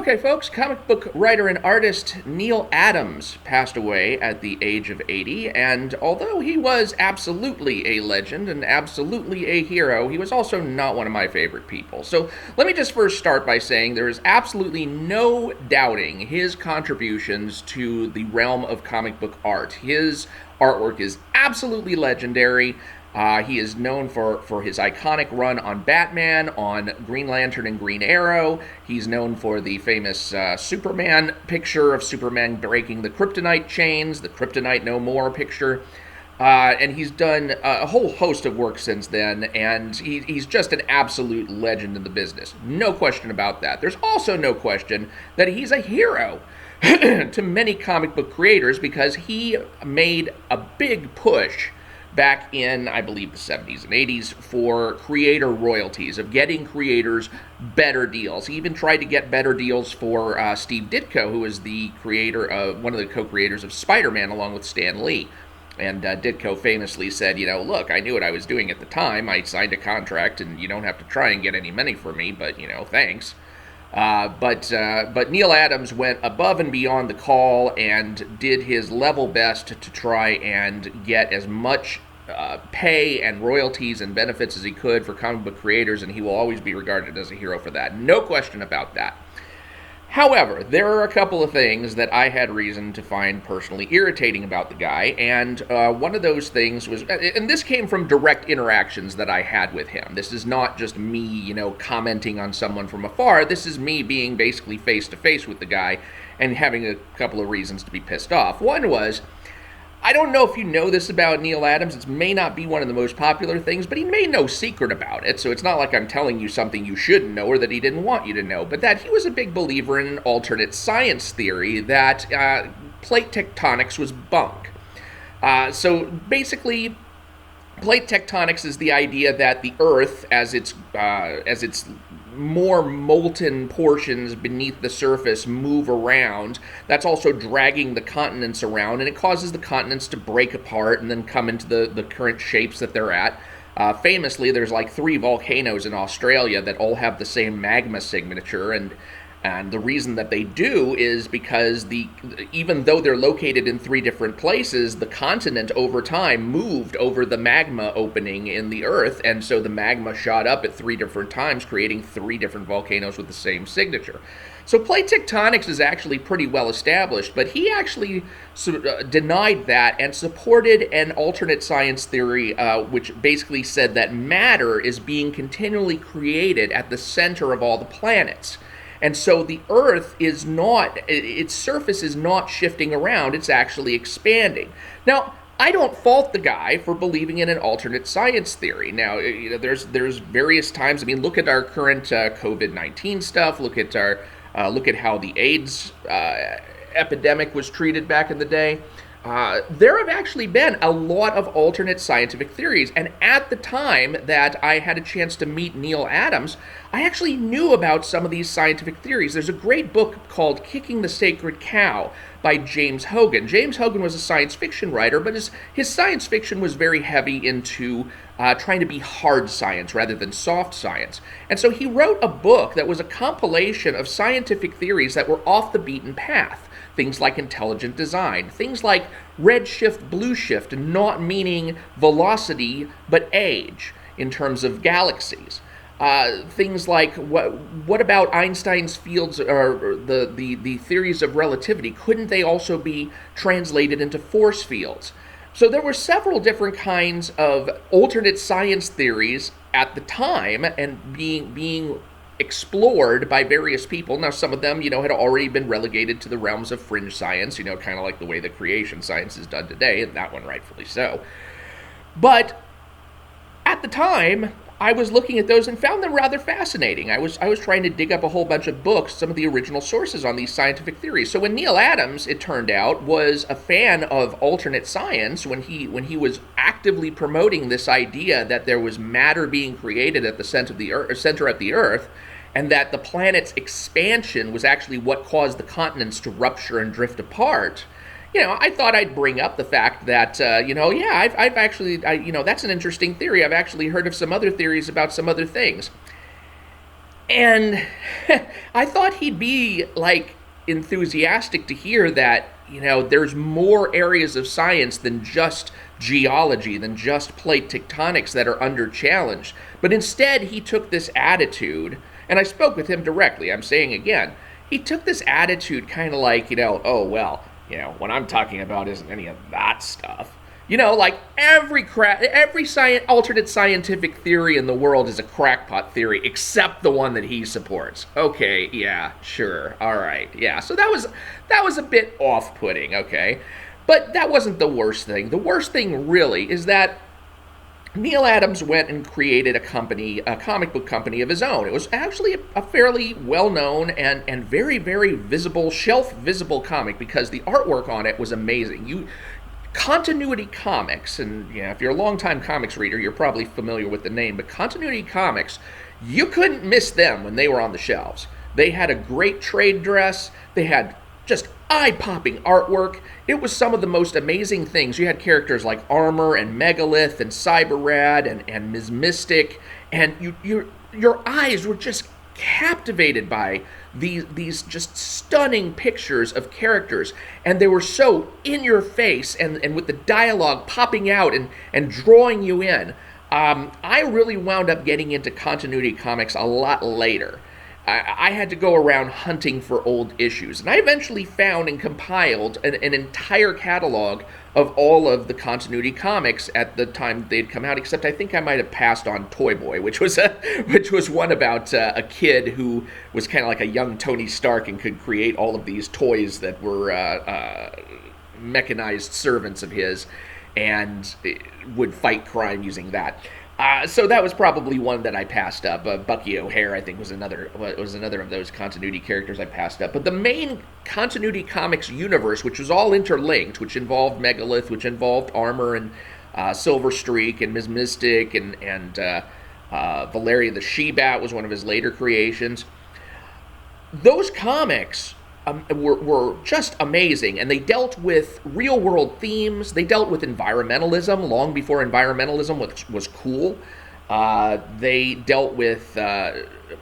Okay, folks, comic book writer and artist Neal Adams passed away at the age of 80, and although he was absolutely a legend and absolutely a hero, he was also not one of my favorite people. So let me just first start by saying there is absolutely no doubting his contributions to the realm of comic book art. His artwork is absolutely legendary. He is known for his iconic run on Batman, on Green Lantern and Green Arrow. He's known for the famous Superman picture of Superman breaking the kryptonite chains, the Kryptonite No More picture. And he's done a whole host of work since then, and he's just an absolute legend in the business. No question about that. There's also no question that he's a hero to many comic book creators because he made a big push back in, I believe, the 70s and 80s for creator royalties, of getting creators better deals. He even tried to get better deals for Steve Ditko, who is the creator of, one of the co-creators of Spider-Man along with Stan Lee. And Ditko famously said, look, I knew what I was doing at the time. I signed a contract, and you don't have to try and get any money from me, but, thanks. But Neal Adams went above and beyond the call and did his level best to try and get as much pay and royalties and benefits as he could for comic book creators, and he will always be regarded as a hero for that. No question about that. However, there are a couple of things that I had reason to find personally irritating about the guy, and one of those things was, and this came from direct interactions that I had with him. This is not just me, commenting on someone from afar. This is me being basically face-to-face with the guy and having a couple of reasons to be pissed off. One was, I don't know if you know this about Neal Adams. It may not be one of the most popular things, but he made no secret about it. So it's not like I'm telling you something you shouldn't know or that he didn't want you to know, but that he was a big believer in an alternate science theory that plate tectonics was bunk. So basically, plate tectonics is the idea that the Earth, as its more molten portions beneath the surface move around, that's also dragging the continents around, and it causes the continents to break apart and then come into the current shapes that they're at. Famously, there's like 3 volcanoes in Australia that all have the same magma signature, and the reason that they do is because even though they're located in 3 different places, the continent over time moved over the magma opening in the Earth, and so the magma shot up at 3 different times, creating 3 different volcanoes with the same signature. So plate tectonics is actually pretty well established, but he actually denied that and supported an alternate science theory, which basically said that matter is being continually created at the center of all the planets. And so the Earth is not, its surface is not shifting around, it's actually expanding. Now, I don't fault the guy for believing in an alternate science theory. Now, there's various times, look at our current COVID-19 stuff, look at how the AIDS epidemic was treated back in the day. There have actually been a lot of alternate scientific theories, and at the time that I had a chance to meet Neal Adams, I actually knew about some of these scientific theories. There's a great book called Kicking the Sacred Cow by James Hogan. James Hogan was a science fiction writer, but his science fiction was very heavy into trying to be hard science rather than soft science. And so he wrote a book that was a compilation of scientific theories that were off the beaten path. Things like intelligent design, things like red shift, blue shift, not meaning velocity but age in terms of galaxies. Things like what about Einstein's fields or the theories of relativity? Couldn't they also be translated into force fields? So there were several different kinds of alternate science theories at the time and being explored by various people. Now, some of them, had already been relegated to the realms of fringe science, kind of like the way the creation science is done today, and that one rightfully so. But at the time, I was looking at those and found them rather fascinating. I was trying to dig up a whole bunch of books, some of the original sources on these scientific theories. So when Neal Adams, it turned out, was a fan of alternate science, when he was actively promoting this idea that there was matter being created at the center of the Earth, and that the planet's expansion was actually what caused the continents to rupture and drift apart, I thought I'd bring up the fact that, I've actually, that's an interesting theory. I've actually heard of some other theories about some other things. And I thought he'd be like enthusiastic to hear that, there's more areas of science than just geology, than just plate tectonics that are under challenge. But instead, he took this attitude, and I spoke with him directly. I'm saying again, he took this attitude kind of like, oh, well, what I'm talking about isn't any of that stuff. Like alternate scientific theory in the world is a crackpot theory, except the one that he supports. Okay, yeah, sure, all right, yeah. So that was a bit off-putting. Okay, but that wasn't the worst thing. The worst thing really is that Neal Adams went and created a company, a comic book company of his own. It was actually a fairly well-known and very, very visible, shelf-visible comic because the artwork on it was amazing. Continuity Comics, and if you're a longtime comics reader, you're probably familiar with the name, but Continuity Comics, you couldn't miss them when they were on the shelves. They had a great trade dress. They had just eye-popping artwork. It was some of the most amazing things. You had characters like Armor and Megalith and Cyberrad and Ms. Mystic, and your eyes were just captivated by these just stunning pictures of characters, and they were so in your face and with the dialogue popping out and drawing you in. I really wound up getting into Continuity Comics a lot later. I had to go around hunting for old issues, and I eventually found and compiled an entire catalog of all of the Continuity Comics at the time they'd come out, except I think I might have passed on Toy Boy, which was one about a kid who was kind of like a young Tony Stark and could create all of these toys that were mechanized servants of his and would fight crime using that. So that was probably one that I passed up. Bucky O'Hare, I think, was another of those continuity characters I passed up. But the main Continuity Comics universe, which was all interlinked, which involved Megalith, which involved Armor and Silver Streak and Ms. Mystic and Valeria the She-Bat was one of his later creations. Those comics were just amazing, and they dealt with real-world themes. They dealt with environmentalism long before environmentalism was cool. They dealt with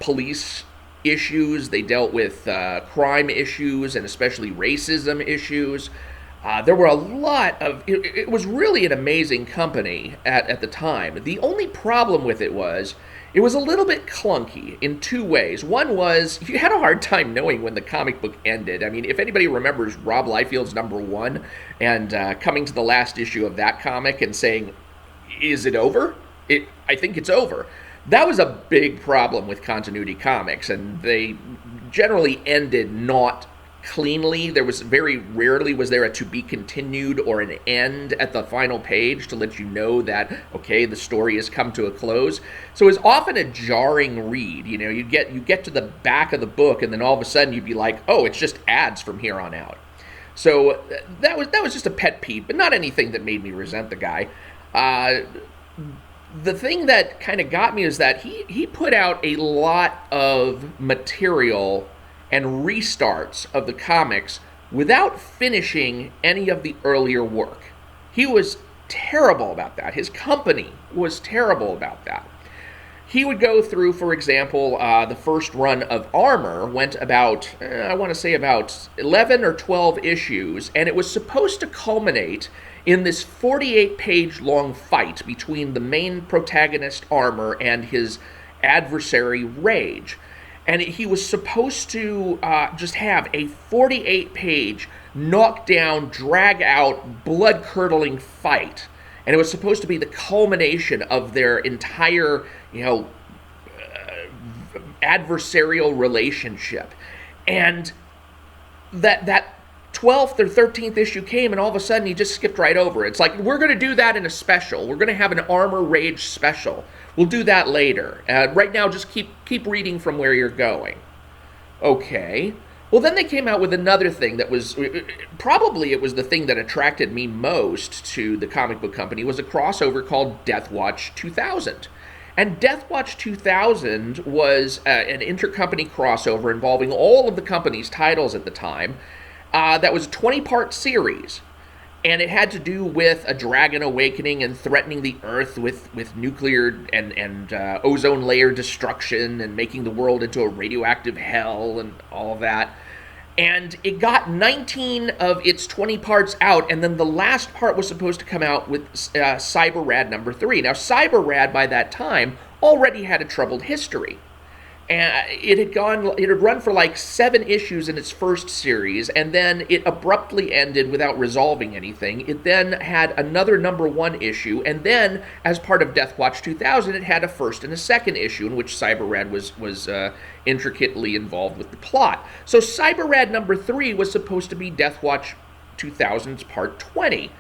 police issues. They dealt with crime issues, and especially racism issues. There were a lot of... It was really an amazing company at the time. The only problem with it was a little bit clunky in two ways. One was you had a hard time knowing when the comic book ended. I mean, if anybody remembers Rob Liefeld's #1 and coming to the last issue of that comic and saying, "Is it over? I think it's over." That was a big problem with Continuity Comics, and they generally ended not cleanly. There was very rarely was there a to be continued or an end at the final page to let you know that, okay, the story has come to a close. So it was often a jarring read. You get to the back of the book, and then all of a sudden you'd be like, oh, it's just ads from here on out. So that was just a pet peeve, but not anything that made me resent the guy. The thing that kind of got me is that he put out a lot of material and restarts of the comics without finishing any of the earlier work. He was terrible about that. His company was terrible about that. He would go through, for example, the first run of Armor went about, I want to say about 11 or 12 issues, and it was supposed to culminate in this 48-page long fight between the main protagonist, Armor, and his adversary, Rage. And he was supposed to just have a 48-page, knockdown, drag-out, blood-curdling fight. And it was supposed to be the culmination of their entire, adversarial relationship. And that 12th or 13th issue came, and all of a sudden he just skipped right over it. It's like, we're going to do that in a special. We're going to have an Armor Rage special. We'll do that later. Right now, just keep reading from where you're going. Okay. Well, then they came out with another thing that was, probably it was the thing that attracted me most to the comic book company, was a crossover called Death Watch 2000. And Death Watch 2000 was an intercompany crossover involving all of the company's titles at the time. That was a 20-part series. and it had to do with a dragon awakening and threatening the Earth with nuclear and ozone layer destruction and making the world into a radioactive hell and all of that. And it got 19 of its 20 parts out, and then the last part was supposed to come out with Cyber Rad number 3. Now, Cyber Rad by that time already had a troubled history. And it had run for like 7 issues in its first series, and then it abruptly ended without resolving anything. It then had another number 1 issue, and then as part of Death Watch 2000, it had a first and a second issue in which Cyber-Rad was intricately involved with the plot. So Cyber-Rad number 3 was supposed to be Death Watch 2000's part 20.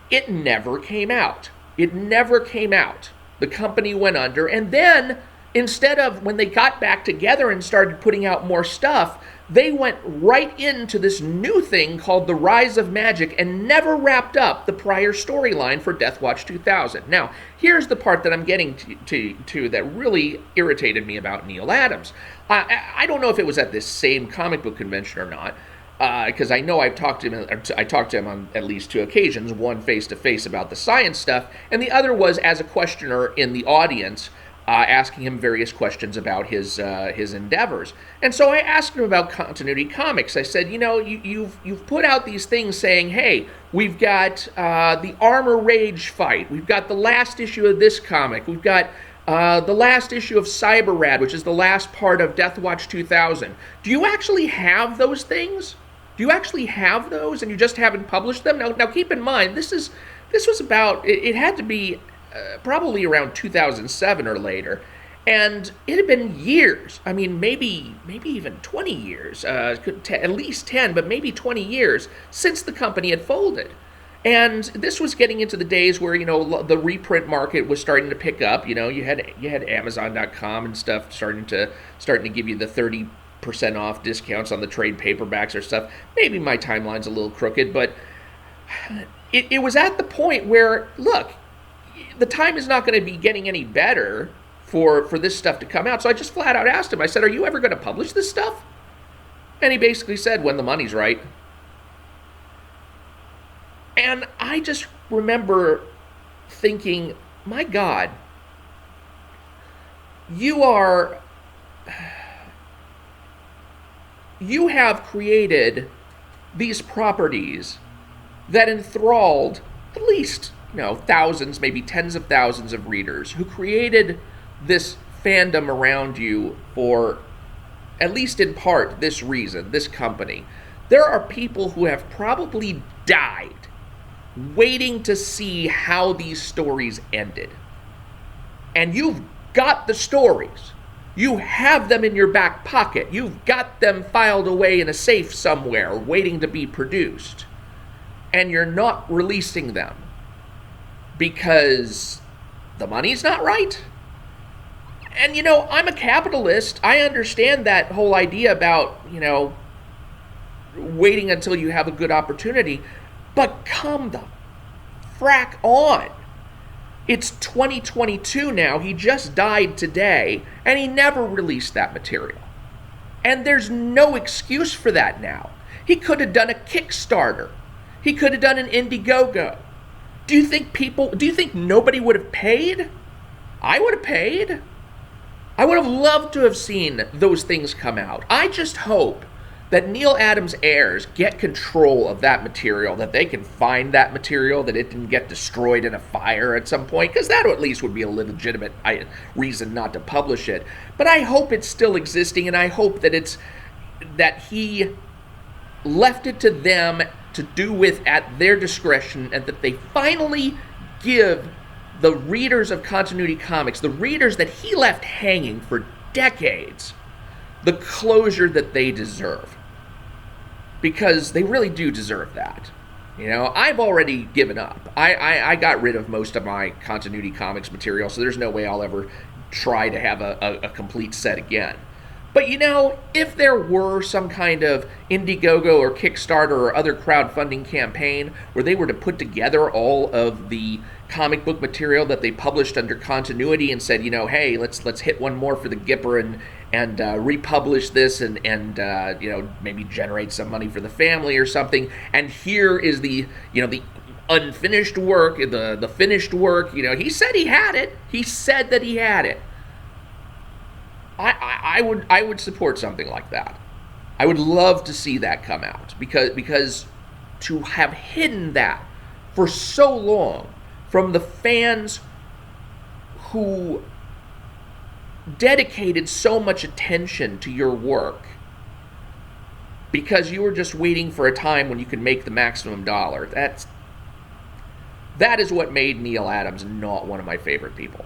It never came out. It never came out. The company went under, and then instead of, when they got back together and started putting out more stuff, they went right into this new thing called The Rise of Magic and never wrapped up the prior storyline for Death Watch 2000. Now, here's the part that I'm getting to that really irritated me about Neal Adams. I don't know if it was at this same comic book convention or not, because I know I talked to him on at least 2 occasions, one face-to-face about the science stuff, and the other was as a questioner in the audience, asking him various questions about his endeavors. And so I asked him about Continuity Comics. I said, you've put out these things saying, hey, we've got the Armor Rage fight, we've got the last issue of this comic, we've got the last issue of Cyber Rad, which is the last part of Death Watch 2000. Do you actually have those things? Do you actually have those, and you just haven't published them? Now keep in mind, this was about, it had to be probably around 2007 or later, and it had been years. I mean, maybe even 20 years, at least 10, but maybe 20 years since the company had folded. And this was getting into the days where, the reprint market was starting to pick up. You had Amazon.com and stuff starting to give you the 30% off discounts on the trade paperbacks or stuff. Maybe my timeline's a little crooked, but it was at the point where, look, the time is not going to be getting any better for this stuff to come out. So I just flat out asked him, I said, are you ever going to publish this stuff? And he basically said, when the money's right. And I just remember thinking, my God, you have created these properties that enthralled at least thousands, maybe tens of thousands of readers who created this fandom around you for, at least in part, this reason, this company. There are people who have probably died waiting to see how these stories ended. And you've got the stories. You have them in your back pocket. You've got them filed away in a safe somewhere, waiting to be produced. And you're not releasing them because the money's not right. And I'm a capitalist. I understand that whole idea about, waiting until you have a good opportunity. But come the frack on. It's 2022 now. He just died today, and he never released that material. And there's no excuse for that now. He could have done a Kickstarter. He could have done an Indiegogo. Do you think nobody would have paid? I would have paid. I would have loved to have seen those things come out. I just hope that Neal Adams' heirs get control of that material, that they can find that material, that it didn't get destroyed in a fire at some point, because that at least would be a legitimate reason not to publish it. But I hope it's still existing, and I hope that he left it to them to do with at their discretion, and that they finally give the readers of Continuity Comics, the readers that he left hanging for decades, the closure that they deserve. Because they really do deserve that. I've already given up. I got rid of most of my Continuity Comics material, so there's no way I'll ever try to have a complete set again. But if there were some kind of Indiegogo or Kickstarter or other crowdfunding campaign where they were to put together all of the comic book material that they published under Continuity and said, hey, let's hit one more for the Gipper and republish this and maybe generate some money for the family or something. And here is the unfinished work, the finished work. He said he had it. He said that he had it. I would support something like that. I would love to see that come out because to have hidden that for so long from the fans who dedicated so much attention to your work because you were just waiting for a time when you could make the maximum dollar. That is what made Neal Adams not one of my favorite people.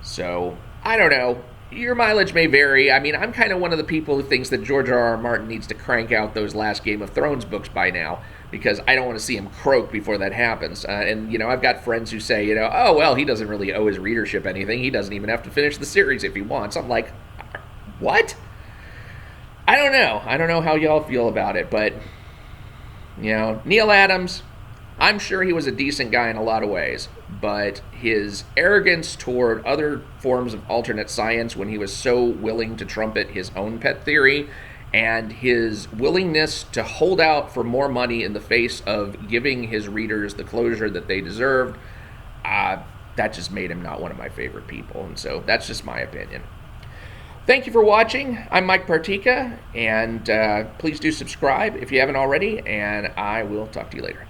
So, I don't know. Your mileage may vary. I mean, I'm kind of one of the people who thinks that George R.R. Martin needs to crank out those last Game of Thrones books by now, because I don't want to see him croak before that happens. And I've got friends who say, oh, well, he doesn't really owe his readership anything. He doesn't even have to finish the series if he wants. I'm like, what? I don't know. I don't know how y'all feel about it, but, Neal Adams, I'm sure he was a decent guy in a lot of ways, but his arrogance toward other forms of alternate science when he was so willing to trumpet his own pet theory, and his willingness to hold out for more money in the face of giving his readers the closure that they deserved, that just made him not one of my favorite people. And so that's just my opinion. Thank you for watching. I'm Mike Partika, and please do subscribe if you haven't already, and I will talk to you later.